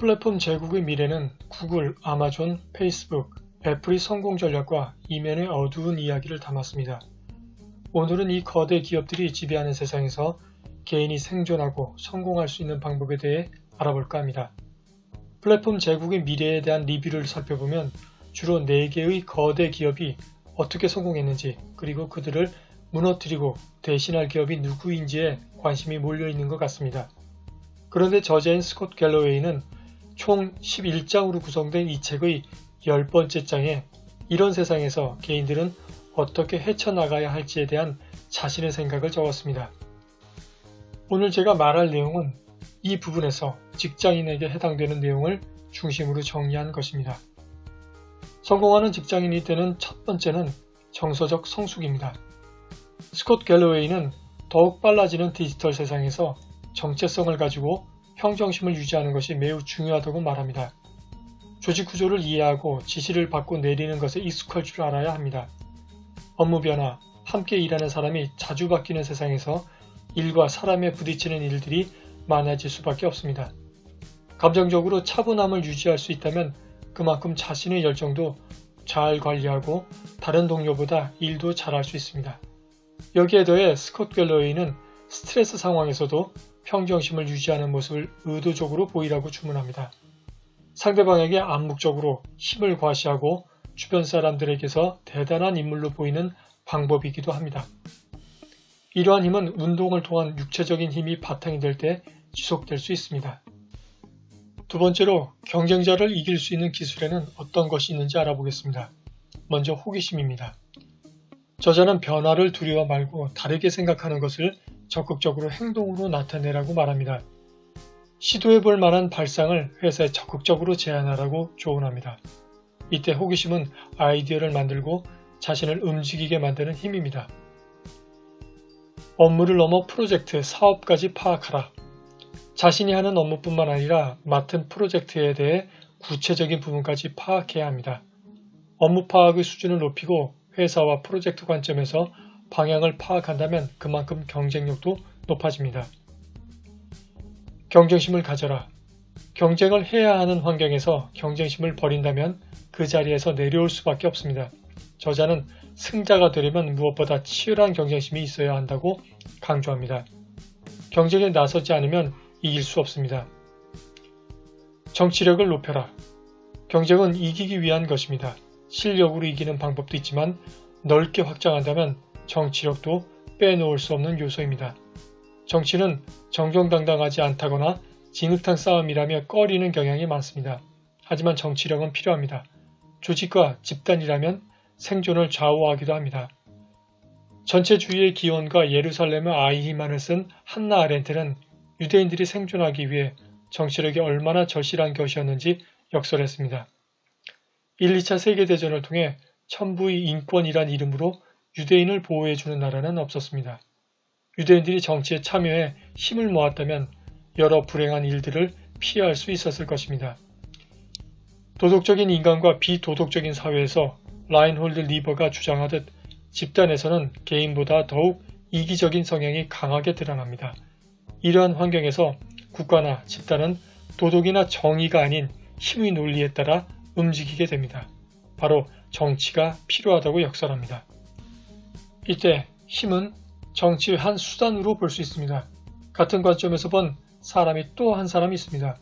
플랫폼 제국의 미래는 구글, 아마존, 페이스북, 애플의 성공 전략과 이면의 어두운 이야기를 담았습니다. 오늘은 이 거대 기업들이 지배하는 세상에서 개인이 생존하고 성공할 수 있는 방법에 대해 알아볼까 합니다. 플랫폼 제국의 미래에 대한 리뷰를 살펴보면 주로 4개의 거대 기업이 어떻게 성공했는지, 그리고 그들을 무너뜨리고 대신할 기업이 누구인지에 관심이 몰려있는 것 같습니다. 그런데 저자인 스콧 갤러웨이는 총 11장으로 구성된 이 책의 10번째 장에 이런 세상에서 개인들은 어떻게 헤쳐나가야 할지에 대한 자신의 생각을 적었습니다. 오늘 제가 말할 내용은 이 부분에서 직장인에게 해당되는 내용을 중심으로 정리한 것입니다. 성공하는 직장인이 되는 첫 번째는 정서적 성숙입니다. 스콧 갤러웨이는 더욱 빨라지는 디지털 세상에서 정체성을 가지고 평정심을 유지하는 것이 매우 중요하다고 말합니다. 조직 구조를 이해하고 지시를 받고 내리는 것에 익숙할 줄 알아야 합니다. 업무 변화, 함께 일하는 사람이 자주 바뀌는 세상에서 일과 사람에 부딪히는 일들이 많아질 수밖에 없습니다. 감정적으로 차분함을 유지할 수 있다면 그만큼 자신의 열정도 잘 관리하고 다른 동료보다 일도 잘할 수 있습니다. 여기에 더해 스콧 갤러웨이는 스트레스 상황에서도 평정심을 유지하는 모습을 의도적으로 보이라고 주문합니다. 상대방에게 암묵적으로 힘을 과시하고 주변 사람들에게서 대단한 인물로 보이는 방법이기도 합니다. 이러한 힘은 운동을 통한 육체적인 힘이 바탕이 될 때 지속될 수 있습니다. 두 번째로 경쟁자를 이길 수 있는 기술에는 어떤 것이 있는지 알아보겠습니다. 먼저 호기심입니다. 저자는 변화를 두려워 말고 다르게 생각하는 것을 적극적으로 행동으로 나타내라고 말합니다. 시도해볼 만한 발상을 회사에 적극적으로 제안하라고 조언합니다. 이때 호기심은 아이디어를 만들고 자신을 움직이게 만드는 힘입니다. 업무를 넘어 프로젝트, 사업까지 파악하라. 자신이 하는 업무뿐만 아니라 맡은 프로젝트에 대해 구체적인 부분까지 파악해야 합니다. 업무 파악의 수준을 높이고 회사와 프로젝트 관점에서 방향을 파악한다면 그만큼 경쟁력도 높아집니다. 경쟁심을 가져라. 경쟁을 해야 하는 환경에서 경쟁심을 버린다면 그 자리에서 내려올 수밖에 없습니다. 저자는 승자가 되려면 무엇보다 치열한 경쟁심이 있어야 한다고 강조합니다. 경쟁에 나서지 않으면 이길 수 없습니다. 정치력을 높여라. 경쟁은 이기기 위한 것입니다. 실력으로 이기는 방법도 있지만 넓게 확장한다면 정치력도 빼놓을 수 없는 요소입니다. 정치는 정정당당하지 않다거나 진흙탕 싸움이라며 꺼리는 경향이 많습니다. 하지만 정치력은 필요합니다. 조직과 집단이라면 생존을 좌우하기도 합니다. 전체주의의 기원과 예루살렘의 아이히만을 쓴 한나 아렌트는 유대인들이 생존하기 위해 정치력이 얼마나 절실한 것이었는지 역설했습니다. 1, 2차 세계대전을 통해 천부의 인권이란 이름으로 유대인을 보호해주는 나라는 없었습니다. 유대인들이 정치에 참여해 힘을 모았다면 여러 불행한 일들을 피할 수 있었을 것입니다. 도덕적인 인간과 비도덕적인 사회에서 라인홀드 리버가 주장하듯 집단에서는 개인보다 더욱 이기적인 성향이 강하게 드러납니다. 이러한 환경에서 국가나 집단은 도덕이나 정의가 아닌 힘의 논리에 따라 움직이게 됩니다. 바로 정치가 필요하다고 역설합니다. 이때 힘은 정치의 한 수단으로 볼 수 있습니다. 같은 관점에서 본 사람이 또 한 사람이 있습니다.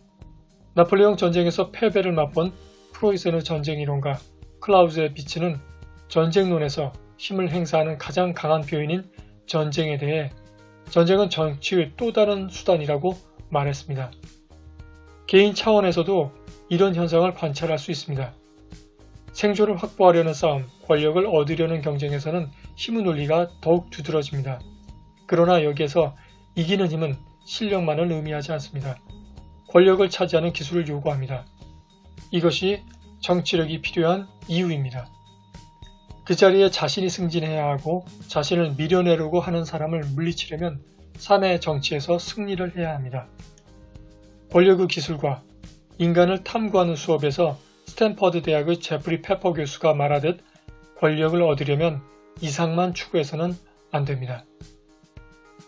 나폴레옹 전쟁에서 패배를 맛본 프로이센의 전쟁이론가 클라우즈비츠는 전쟁론에서 힘을 행사하는 가장 강한 표현인 전쟁에 대해 전쟁은 정치의 또 다른 수단이라고 말했습니다. 개인 차원에서도 이런 현상을 관찰할 수 있습니다. 생존을 확보하려는 싸움, 권력을 얻으려는 경쟁에서는 힘의 논리가 더욱 두드러집니다. 그러나 여기에서 이기는 힘은 실력만을 의미하지 않습니다. 권력을 차지하는 기술을 요구합니다. 이것이 정치력이 필요한 이유입니다. 그 자리에 자신이 승진해야 하고 자신을 밀어내려고 하는 사람을 물리치려면 사내 정치에서 승리를 해야 합니다. 권력의 기술과 인간을 탐구하는 수업에서 스탠퍼드 대학의 제프리 페퍼 교수가 말하듯 권력을 얻으려면 이상만 추구해서는 안 됩니다.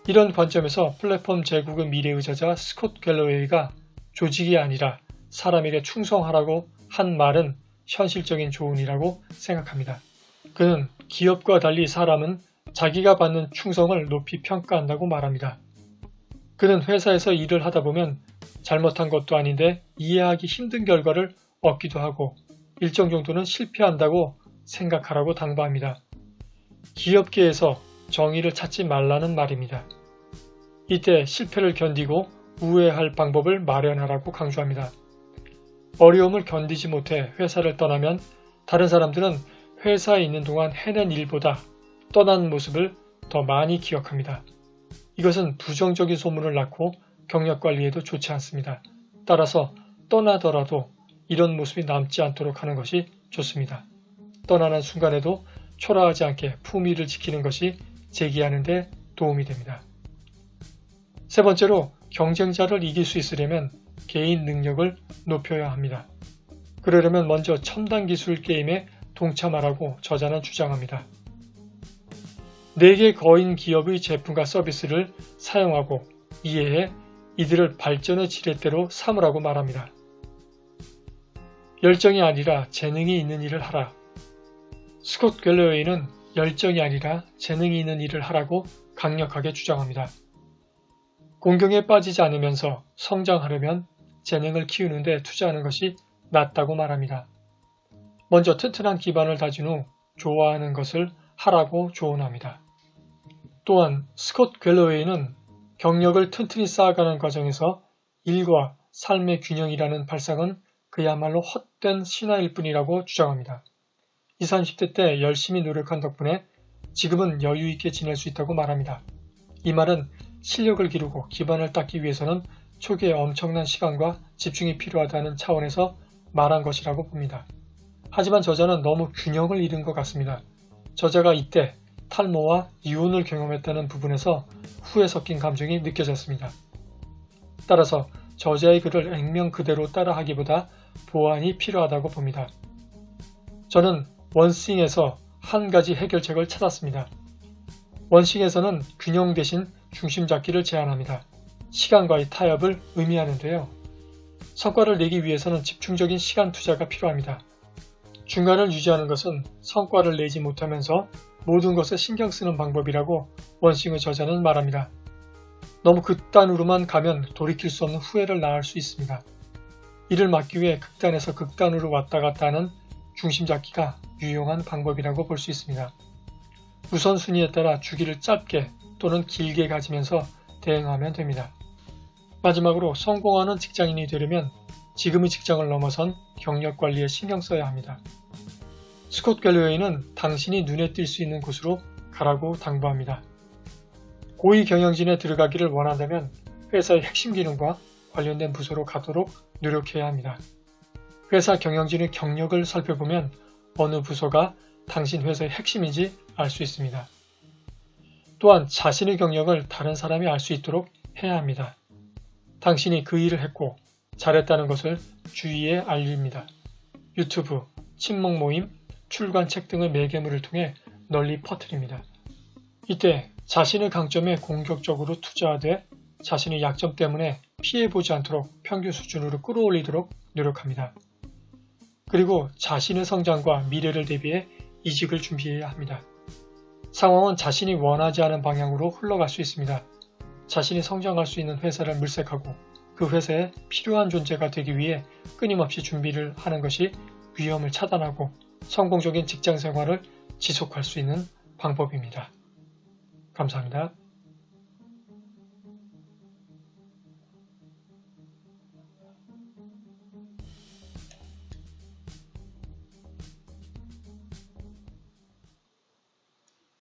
이런 관점에서 플랫폼 제국의 미래의 저자 스콧 갤러웨이가 조직이 아니라 사람 일에 충성하라고 한 말은 현실적인 조언이라고 생각합니다. 그는 기업과 달리 사람은 자기가 받는 충성을 높이 평가한다고 말합니다. 그는 회사에서 일을 하다 보면 잘못한 것도 아닌데 이해하기 힘든 결과를 얻기도 하고 일정 정도는 실패한다고 생각하라고 당부합니다. 기업계에서 정의를 찾지 말라는 말입니다. 이때 실패를 견디고 우회할 방법을 마련하라고 강조합니다. 어려움을 견디지 못해 회사를 떠나면 다른 사람들은 회사에 있는 동안 해낸 일보다 떠난 모습을 더 많이 기억합니다. 이것은 부정적인 소문을 낳고 경력 관리에도 좋지 않습니다. 따라서 떠나더라도 이런 모습이 남지 않도록 하는 것이 좋습니다. 떠나는 순간에도 초라하지 않게 품위를 지키는 것이 재기하는 데 도움이 됩니다. 세 번째로 경쟁자를 이길 수 있으려면 개인 능력을 높여야 합니다. 그러려면 먼저 첨단 기술 게임에 동참하라고 저자는 주장합니다. 4개 거인 기업의 제품과 서비스를 사용하고 이해해 이들을 발전의 지렛대로 삼으라고 말합니다. 열정이 아니라 재능이 있는 일을 하라. 스콧 갤러웨이는 열정이 아니라 재능이 있는 일을 하라고 강력하게 주장합니다. 공경에 빠지지 않으면서 성장하려면 재능을 키우는 데 투자하는 것이 낫다고 말합니다. 먼저 튼튼한 기반을 다진 후 좋아하는 것을 하라고 조언합니다. 또한 스콧 갤러웨이는 경력을 튼튼히 쌓아가는 과정에서 일과 삶의 균형이라는 발상은 그야말로 헛된 신화일 뿐이라고 주장합니다. 20, 30대 때 열심히 노력한 덕분에 지금은 여유있게 지낼 수 있다고 말합니다. 이 말은 실력을 기르고 기반을 닦기 위해서는 초기에 엄청난 시간과 집중이 필요하다는 차원에서 말한 것이라고 봅니다. 하지만 저자는 너무 균형을 잃은 것 같습니다. 저자가 이때 탈모와 이혼을 경험했다는 부분에서 후회 섞인 감정이 느껴졌습니다. 따라서 저자의 글을 액면 그대로 따라하기보다 보완이 필요하다고 봅니다. 저는 원싱에서 한 가지 해결책을 찾았습니다. 원싱에서는 균형 대신 중심 잡기를 제안합니다. 시간과의 타협을 의미하는데요. 성과를 내기 위해서는 집중적인 시간 투자가 필요합니다. 중간을 유지하는 것은 성과를 내지 못하면서 모든 것에 신경 쓰는 방법이라고 원싱의 저자는 말합니다. 너무 극단으로만 가면 돌이킬 수 없는 후회를 낳을 수 있습니다. 이를 막기 위해 극단에서 극단으로 왔다 갔다 하는 중심 잡기가 유용한 방법이라고 볼 수 있습니다. 우선순위에 따라 주기를 짧게 또는 길게 가지면서 대응하면 됩니다. 마지막으로 성공하는 직장인이 되려면 지금의 직장을 넘어선 경력 관리에 신경 써야 합니다. 스콧 갤러웨이는 당신이 눈에 띌 수 있는 곳으로 가라고 당부합니다. 고위 경영진에 들어가기를 원한다면 회사의 핵심 기능과 관련된 부서로 가도록 노력해야 합니다. 회사 경영진의 경력을 살펴보면 어느 부서가 당신 회사의 핵심인지 알 수 있습니다. 또한 자신의 경력을 다른 사람이 알 수 있도록 해야 합니다. 당신이 그 일을 했고 잘했다는 것을 주위에 알립니다. 유튜브, 친목 모임, 출간책 등의 매개물을 통해 널리 퍼뜨립니다. 이때 자신의 강점에 공격적으로 투자하되 자신의 약점 때문에 피해보지 않도록 평균 수준으로 끌어올리도록 노력합니다. 그리고 자신의 성장과 미래를 대비해 이직을 준비해야 합니다. 상황은 자신이 원하지 않은 방향으로 흘러갈 수 있습니다. 자신이 성장할 수 있는 회사를 물색하고 그 회사에 필요한 존재가 되기 위해 끊임없이 준비를 하는 것이 위험을 차단하고 성공적인 직장 생활을 지속할 수 있는 방법입니다. 감사합니다.